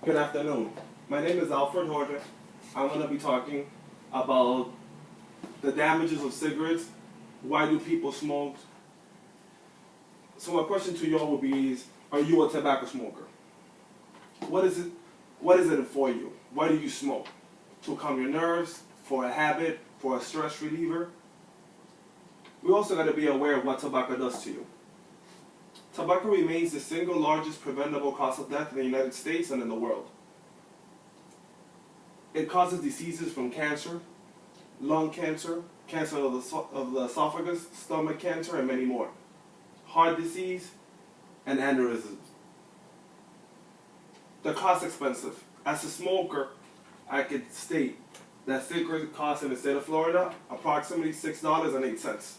Good afternoon. My name is Alfred Horter. I'm going to be talking about the damages of cigarettes. Why do people smoke? So my question to you all would be is, are you a tobacco smoker? What is it? What is it for you? Why do you smoke? To calm your nerves, for a habit, for a stress reliever? We also got to be aware of what tobacco does to you. Tobacco remains the single largest preventable cause of death in the United States and in the world. It causes diseases from cancer, lung cancer, cancer of the esophagus, stomach cancer, and many more. Heart disease, and aneurysms. The cost expensive. As a smoker, I could state that cigarettes cost in the state of Florida approximately $6.08.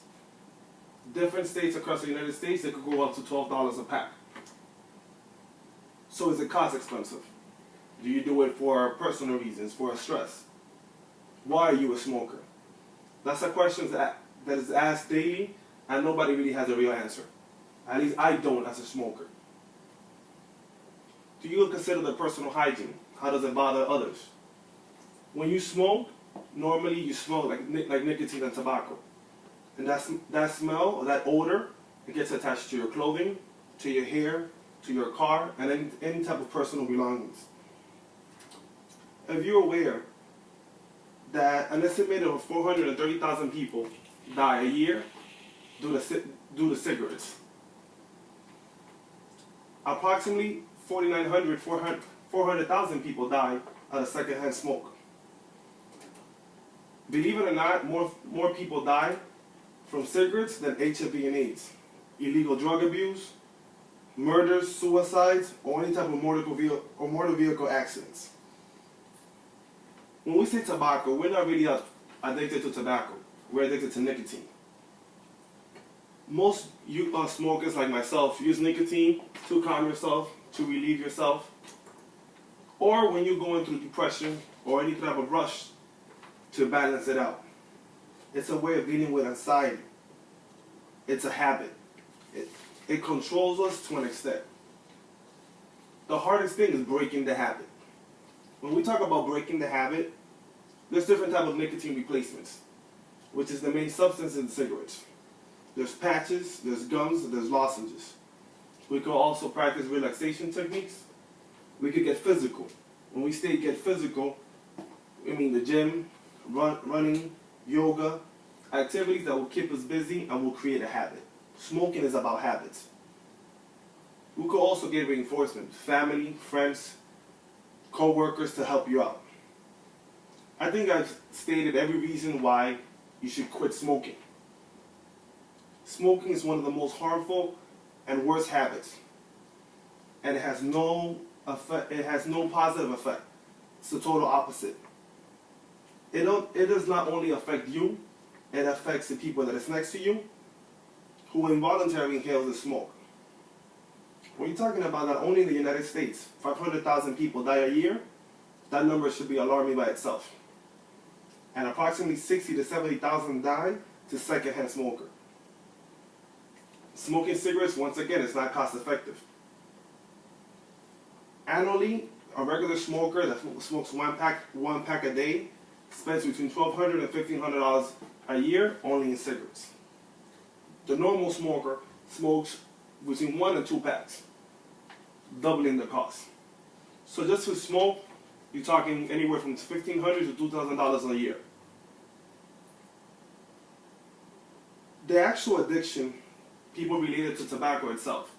Different states across the United States, it could go up to $12 a pack. So is it cost expensive? Do you do it for personal reasons, for stress? Why are you a smoker? That's a question that is asked daily, and nobody really has a real answer. At least I don't as a smoker. Do you consider the personal hygiene? How does it bother others? When you smoke, normally you smell like nicotine and tobacco. And that smell, or that odor, it gets attached to your clothing, to your hair, to your car, and any type of personal belongings. If you're aware that an estimated of 430,000 people die a year due to cigarettes, approximately 400,000 people die out of secondhand smoke. Believe it or not, more people die from cigarettes than HIV and AIDS, illegal drug abuse, murders, suicides, or any type of motor vehicle accidents. When we say tobacco, we're not really addicted to tobacco. We're addicted to nicotine. Most smokers like myself use nicotine to calm yourself, to relieve yourself, or when you're going through depression or any type of rush, to balance it out. It's a way of dealing with anxiety. It's a habit. It controls us to an extent. The hardest thing is breaking the habit. When we talk about breaking the habit, there's different types of nicotine replacements, which is the main substance in cigarettes. There's patches, there's gums, there's lozenges. We can also practice relaxation techniques. We could get physical. When we say get physical, I mean the gym, running, yoga, activities that will keep us busy and will create a habit. Smoking is about habits. We could also get reinforcement, family, friends, co-workers to help you out. I think I've stated every reason why you should quit smoking. Smoking is one of the most harmful and worst habits, and it has no positive effect. It's the total opposite. It does not only affect you, it affects the people that is next to you who involuntarily inhale the smoke. When you're talking about that only in the United States, 500,000 people die a year, that number should be alarming by itself. And approximately 60 to 70,000 die to secondhand smoker. Smoking cigarettes, once again, is not cost effective. Annually, a regular smoker that smokes one pack a day spends between $1,200 and $1,500 a year only in cigarettes. The normal smoker smokes between 1 and 2 packs, doubling the cost. So just to smoke, you're talking anywhere from $1,500 to $2,000 a year. The actual addiction, people relate it to tobacco itself.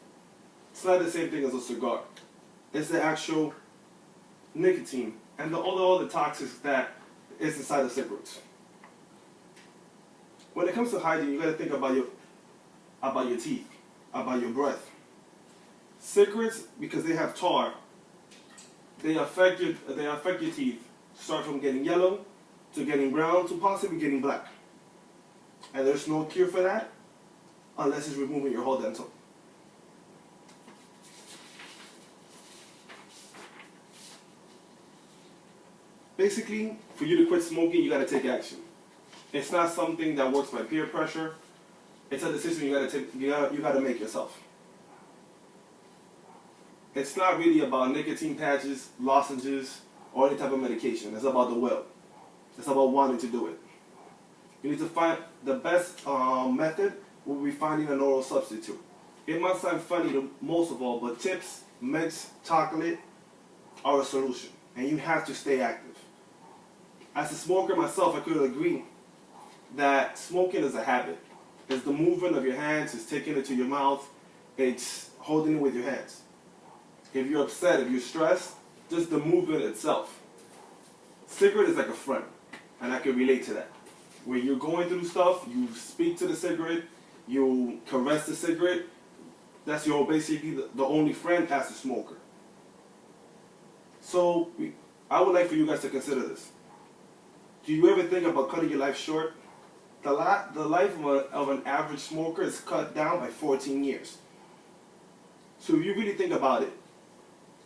It's not the same thing as a cigar. It's the actual nicotine and all the toxics that is inside of cigarettes. When it comes to hygiene, you got to think about your teeth, about your breath. Cigarettes, because they have tar, they affect your teeth. Start from getting yellow to getting brown to possibly getting black. And there's no cure for that unless it's removing your whole dental. Basically, for you to quit smoking, you got to take action. It's not something that works by peer pressure. It's a decision you got to make yourself. it's not really about nicotine patches, lozenges, or any type of medication. It's about the will. It's about wanting to do it. You need to find the best method will be finding an oral substitute. It might sound funny to most of all, but chips, mints, chocolate are a solution, and you have to stay active. As a smoker myself, I could agree that smoking is a habit. It's the movement of your hands, it's taking it to your mouth, it's holding it with your hands. If you're upset, if you're stressed, just the movement itself. Cigarette is like a friend, and I can relate to that. When you're going through stuff, you speak to the cigarette, you caress the cigarette. That's your basically the only friend as a smoker. So I would like for you guys to consider this. Do you ever think about cutting your life short? The life of an average smoker is cut down by 14 years. So if you really think about it,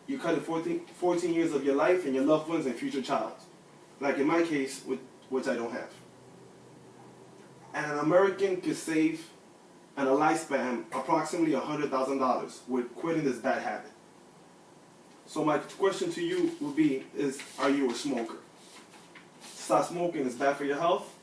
you cut 14 years of your life and your loved ones and future child. Like in my case, which I don't have. And an American could save in a lifespan approximately $100,000 with quitting this bad habit. So my question to you would be, are you a smoker? Stop smoking is bad for your health.